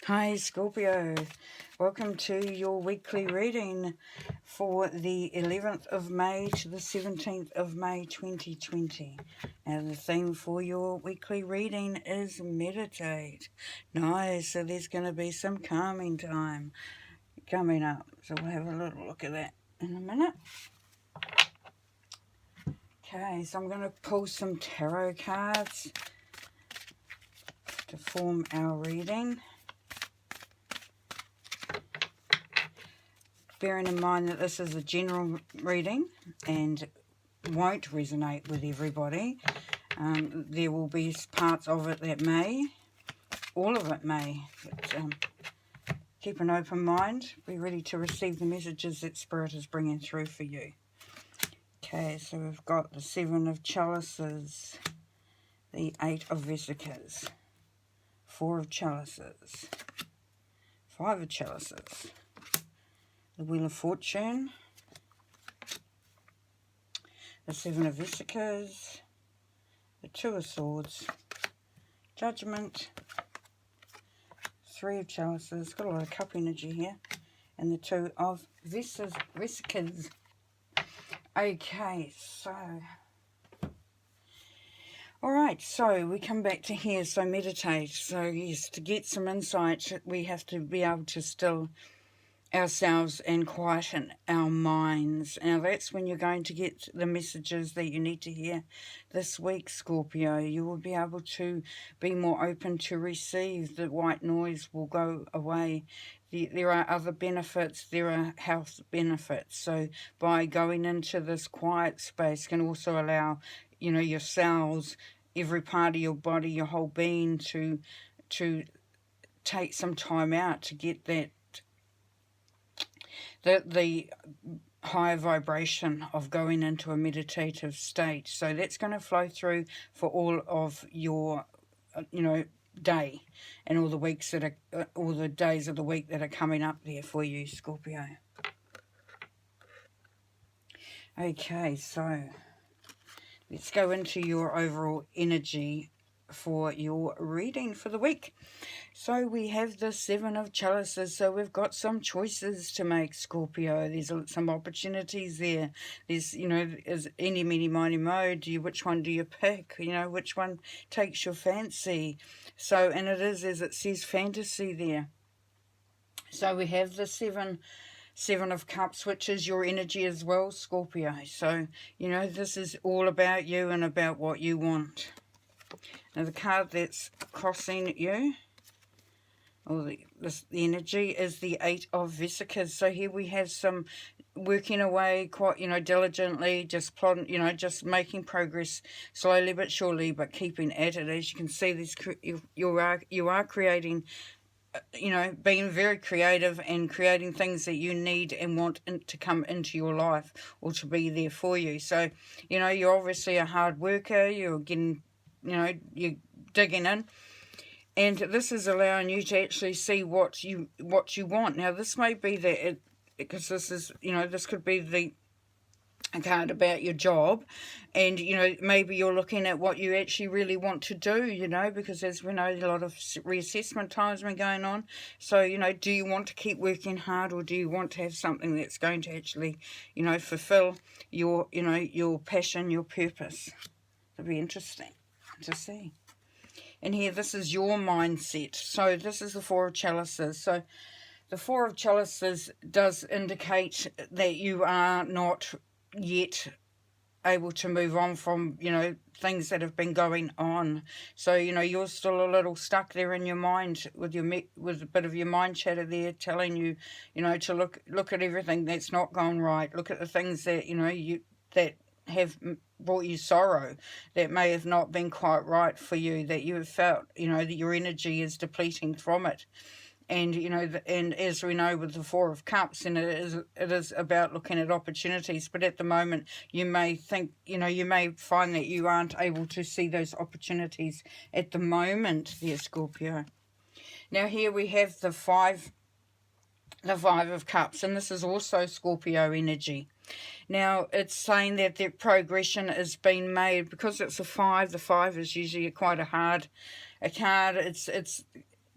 Hi Scorpio, welcome to your weekly reading for the 11th of May to the 17th of May 2020. Now the theme for your weekly reading is meditate. Nice, so there's going to be some calming time coming up, so we'll have a little look at that in a minute. Okay, so I'm going to pull some tarot cards to form our reading. Bearing in mind that this is a general reading and won't resonate with everybody. There will be parts of it that may, all of it may, but keep an open mind. Be ready to receive the messages that Spirit is bringing through for you. Okay, so we've got the 7 of Chalices, the 8 of Vesicas, 4 of Chalices, 5 of Chalices, the Wheel of Fortune, the 7 of Vesicas, the 2 of Swords, Judgment, 3 of Chalices, got a lot of cup energy here, and the 2 of Vesicas. Okay, so, alright, so we come back to here, so meditate. So yes, to get some insight, we have to be able to still ourselves and quieten our minds. Now that's when you're going to get the messages that you need to hear this week, Scorpio. You will be able to be more open to receive. The white noise will go away. There are other benefits. There are health benefits. So by going into this quiet space can also allow, your cells, every part of your body, your whole being to take some time out to get that the higher vibration of going into a meditative state. So that's going to flow through for all of your, day and all the weeks that are, all the days of the week that are coming up there for you, Scorpio. Okay, so let's go into your overall energy for your reading for the week. So we have the 7 of Chalices, so we've got some choices to make, Scorpio. There's some opportunities there. There's, is any, many, miny, mo. Which one do you pick? Which one takes your fancy? So, and it is, as it says, fantasy there. So we have the 7 of Cups, which is your energy as well, Scorpio. So, this is all about you and about what you want. Now the card that's crossing you, or the energy, is the 8 of Vesicas. So here we have some working away quite, diligently, just plodding, just making progress slowly but surely, but keeping at it. As you can see, this you are creating, being very creative and creating things that you need and want to come into your life or to be there for you. So, you're obviously a hard worker. You're getting, you're digging in. And this is allowing you to actually see what you want. Now, this may be that, because this is, this could be a card about your job, and, maybe you're looking at what you actually really want to do, because as we know, a lot of reassessment times been going on. So, do you want to keep working hard, or do you want to have something that's going to actually, fulfill your, your passion, your purpose? It'll be interesting to see. And here, this is your mindset. So this is the 4 of Chalices. So the 4 of Chalices does indicate that you are not yet able to move on from, things that have been going on. So, you're still a little stuck there in your mind with a bit of your mind chatter there telling you, to look at everything that's not gone right. Look at the things that, that have brought you sorrow, that may have not been quite right for you, that you have felt, that your energy is depleting from it. And, and as we know with the 4 of Cups, and it is about looking at opportunities, but at the moment you may think, you may find that you aren't able to see those opportunities at the moment there, Scorpio. Now here we have the 5 of Cups, and this is also Scorpio energy. Now, it's saying that the progression is being made because it's a 5. The 5 is usually quite a card. It's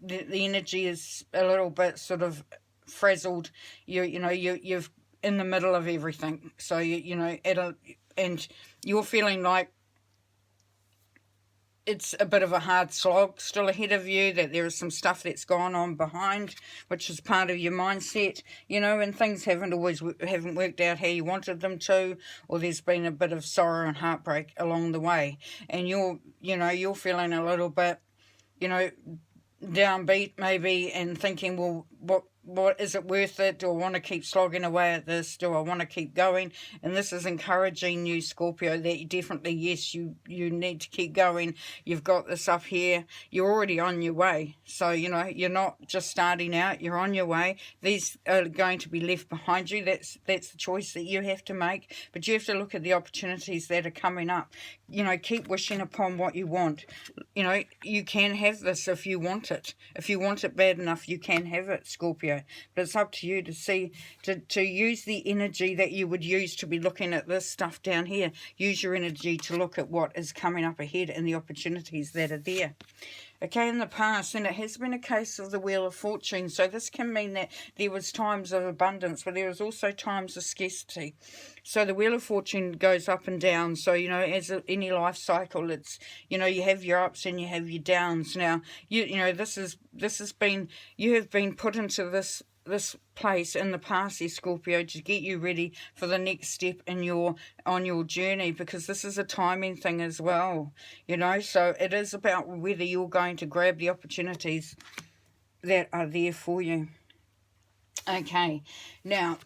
the energy is a little bit sort of frazzled. You're in the middle of everything. So, and you're feeling like it's a bit of a hard slog still ahead of you, that there is some stuff that's gone on behind, which is part of your mindset, and things haven't worked out how you wanted them to, or there's been a bit of sorrow and heartbreak along the way, and you're feeling a little bit, downbeat maybe, and thinking, well, what is it worth it? Do I want to keep slogging away at this? Do I want to keep going? And this is encouraging you, Scorpio, that you definitely, yes, you need to keep going. You've got this up here. You're already on your way. So, you're not just starting out. You're on your way. These are going to be left behind you. That's the choice that you have to make. But you have to look at the opportunities that are coming up. Keep wishing upon what you want. You can have this if you want it. If you want it bad enough, you can have it, Scorpio. But it's up to you to see, to use the energy that you would use to be looking at this stuff down here. Use your energy to look at what is coming up ahead and the opportunities that are there. Okay, in the past, and it has been a case of the Wheel of Fortune, so this can mean that there was times of abundance, but there was also times of scarcity. So the Wheel of Fortune goes up and down, so, as any life cycle, it's, you have your ups and you have your downs. Now, you have been put into this place in the past here, Scorpio, to get you ready for the next step on your journey, because this is a timing thing as well, so it is about whether you're going to grab the opportunities that are there for you. Okay, now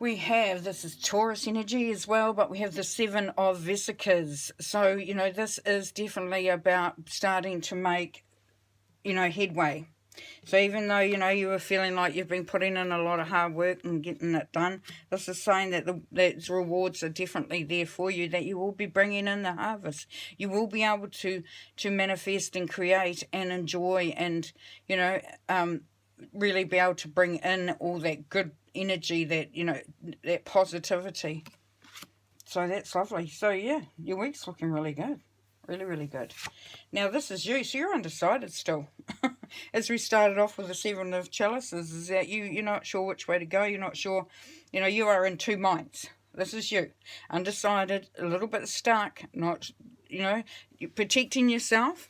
this is Taurus energy as well, but we have the Seven of Vesicas. So, this is definitely about starting to make, headway. So even though, you were feeling like you've been putting in a lot of hard work and getting it done, this is saying that the rewards are definitely there for you, that you will be bringing in the harvest. You will be able to manifest and create and enjoy and, really be able to bring in all that good energy, that, that positivity. So that's lovely. So, yeah, your week's looking really good. Really, really good. Now, this is you, so you're undecided still. As we started off with the Seven of Chalices, is that you're not sure which way to go. You're not sure, you are in two minds. This is you. Undecided, a little bit stuck, not, you're protecting yourself,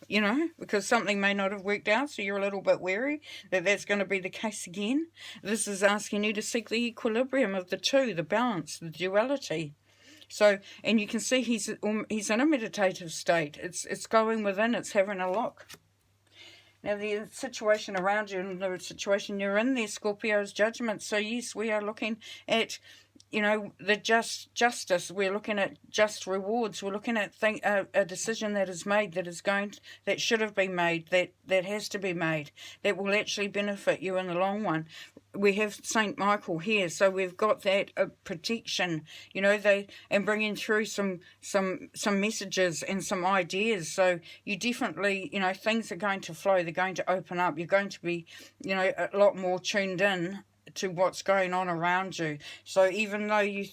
because something may not have worked out, so you're a little bit wary that that's going to be the case again. This is asking you to seek the equilibrium of the two, the balance, the duality. So, and you can see he's in a meditative state. It's going within. It's having a look. Now, the situation around you and the situation you're in there, Scorpio, is judgment. So, yes, we are looking at, the justice. We're looking at just rewards. We're looking at a decision that is made, that should have been made, that has to be made, that will actually benefit you in the long run. We have Saint Michael here, so we've got that protection, and bringing through some messages and some ideas. So you definitely, things are going to flow. They're going to open up. You're going to be, a lot more tuned in to what's going on around you. So even though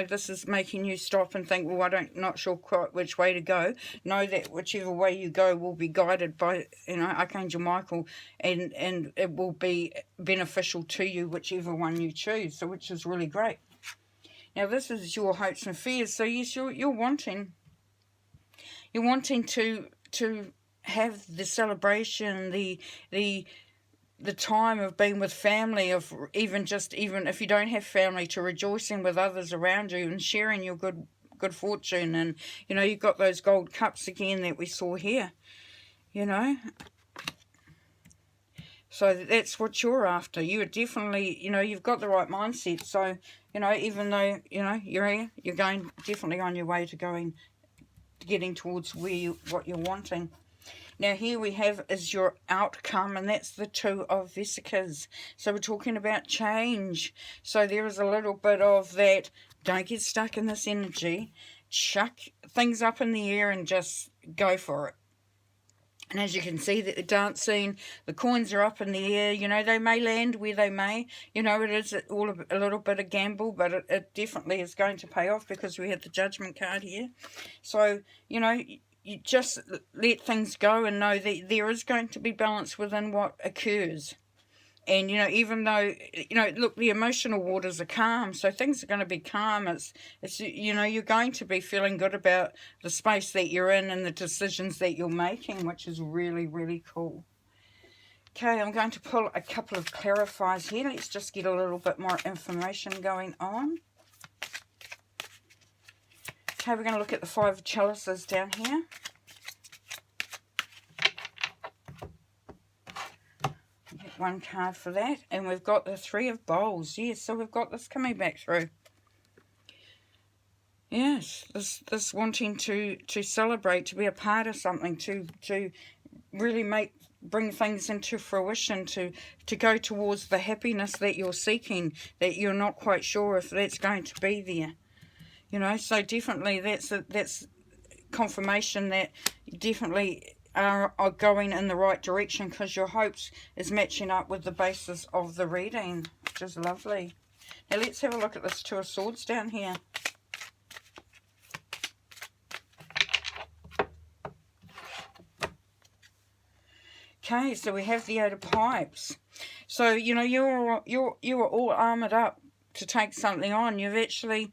this is making you stop and think, well, not sure quite which way to go, know that whichever way you go will be guided by, Archangel Michael, and it will be beneficial to you, whichever one you choose. So, which is really great. Now, this is your hopes and fears. So yes, you're wanting to have the celebration, the time of being with family, of even if you don't have family, to rejoicing with others around you and sharing your good fortune. And, you've got those gold cups again that we saw here, So that's what you're after. You are definitely, you've got the right mindset. So, even though, you're going definitely on your way to getting towards what you're wanting. Now, here we have is your outcome, and that's the Two of Vesicas. So we're talking about change. So there is a little bit of that. Don't get stuck in this energy. Chuck things up in the air and just go for it. And as you can see, that the dancing, the coins are up in the air. They may land where they may. It is all a little bit of gamble, but it definitely is going to pay off, because we had the Judgment card here. So, you just let things go and know that there is going to be balance within what occurs. And, you know, even though, you know, look, the emotional waters are calm, so things are going to be calm. It's you know, you're going to be feeling good about the space that you're in and the decisions that you're making, which is really, really cool. Okay, I'm going to pull a couple of clarifiers here. Let's just get a little bit more information going on. Okay, we're going to look at the 5 of chalices down here. Get one card for that. And we've got the 3 of bowls. Yes, so we've got this coming back through. Yes, this wanting to celebrate, to be a part of something, to really bring things into fruition, to go towards the happiness that you're seeking, that you're not quite sure if that's going to be there. You know, so definitely that's confirmation that you definitely are going in the right direction, because your hopes is matching up with the basis of the reading, which is lovely. Now let's have a look at this 2 of Swords down here. Okay, so we have the 8 of Pipes. So, you know, you're all armoured up to take something on. You've actually,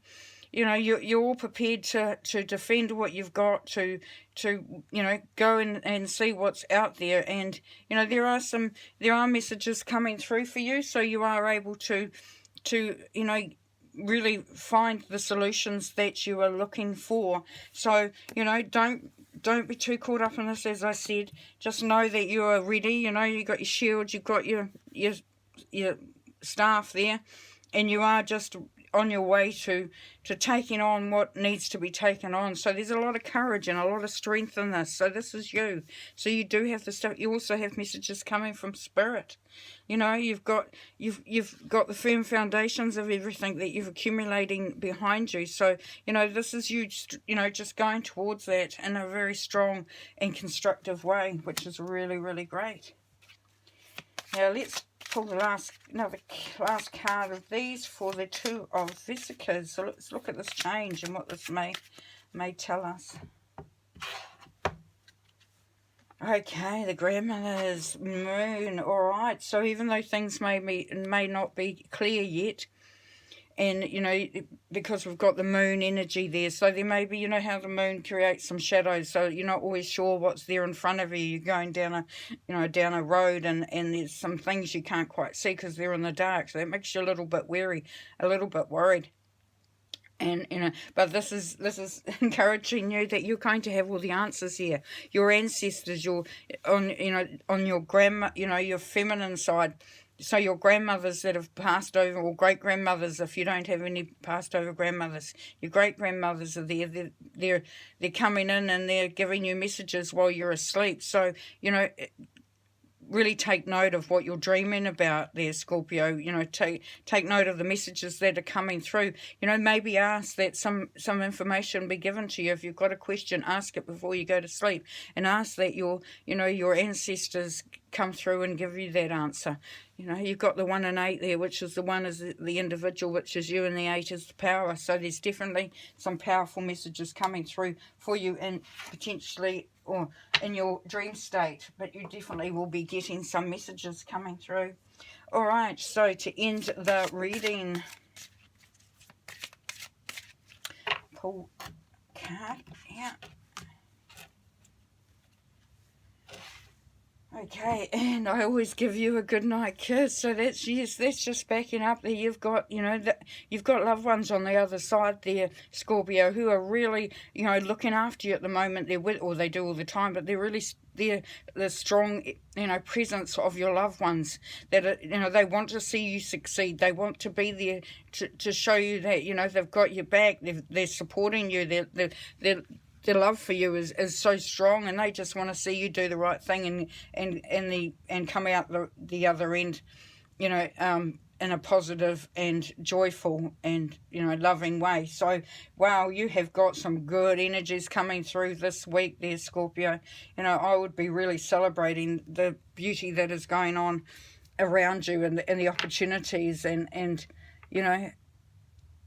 you know, you're all prepared to defend what you've got, to you know, go and see what's out there. And, you know, there are messages coming through for you, so you are able to you know, really find the solutions that you are looking for. So, you know, don't be too caught up in this, as I said. Just know that you are ready. You know, you've got your shield, you've got your staff there, and you are just on your way to taking on what needs to be taken on. So there's a lot of courage and a lot of strength in this. So this is you. So you do have the stuff. You also have messages coming from Spirit. You know, you've got the firm foundations of everything that you've accumulating behind you. So, you know, this is you, you know, just going towards that in a very strong and constructive way, which is really, really great. Now let's pull the last card of these for the 2 of Vesicas. So let's look at this change and what this may tell us. Okay, the grandmother's moon. All right. So even though things may not be clear yet, and, you know, because we've got the moon energy there, so there may be, you know, how the moon creates some shadows, so you're not always sure what's there in front of you. You're going down a road, and there's some things you can't quite see because they're in the dark, so that makes you a little bit wary, a little bit worried. And, you know, but this is encouraging you that you're going to have all the answers here. Your ancestors, on your grandma, you know, your feminine side. So your grandmothers that have passed over, or great-grandmothers, if you don't have any passed over grandmothers, your great-grandmothers are there. They're coming in and they're giving you messages while you're asleep. So, you know, really take note of what you're dreaming about there, Scorpio. You know, take note of the messages that are coming through. You know, maybe ask that some information be given to you. If you've got a question, ask it before you go to sleep, and ask that your ancestors come through and give you that answer. You know, you've got the 1 and 8 there, which is the 1 is the individual, which is you, and the 8 is the power. So there's definitely some powerful messages coming through for you, and potentially or in your dream state, but you definitely will be getting some messages coming through. All right, so to end the reading, pull a card out. Okay, and I always give you a good night kiss. So that's just backing up that you've got, you know, that you've got loved ones on the other side there, Scorpio, who are really, you know, looking after you at the moment. They're with, or they do all the time, but they're really the strong, you know, presence of your loved ones that are, you know, they want to see you succeed. They want to be there to show you that, you know, they've got your back. They're supporting you. Their love for you is so strong, and they just want to see you do the right thing and come out the other end, you know, in a positive and joyful and, you know, loving way. So, wow, you have got some good energies coming through this week there, Scorpio. You know, I would be really celebrating the beauty that is going on around you, and the opportunities, and you know,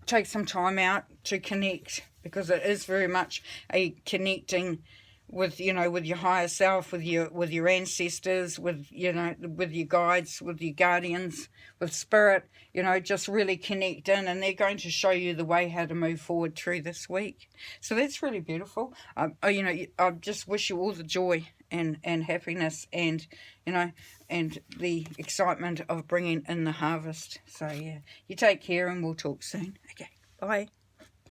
take some time out to connect, because it is very much a connecting with, you know, with your higher self, with your ancestors, with, you know, with your guides, with your guardians, with spirit, you know, just really connect in, and they're going to show you the way how to move forward through this week. So that's really beautiful. You know, I just wish you all the joy and happiness, and, you know, and the excitement of bringing in the harvest. So yeah, you take care, and we'll talk soon. Okay, bye.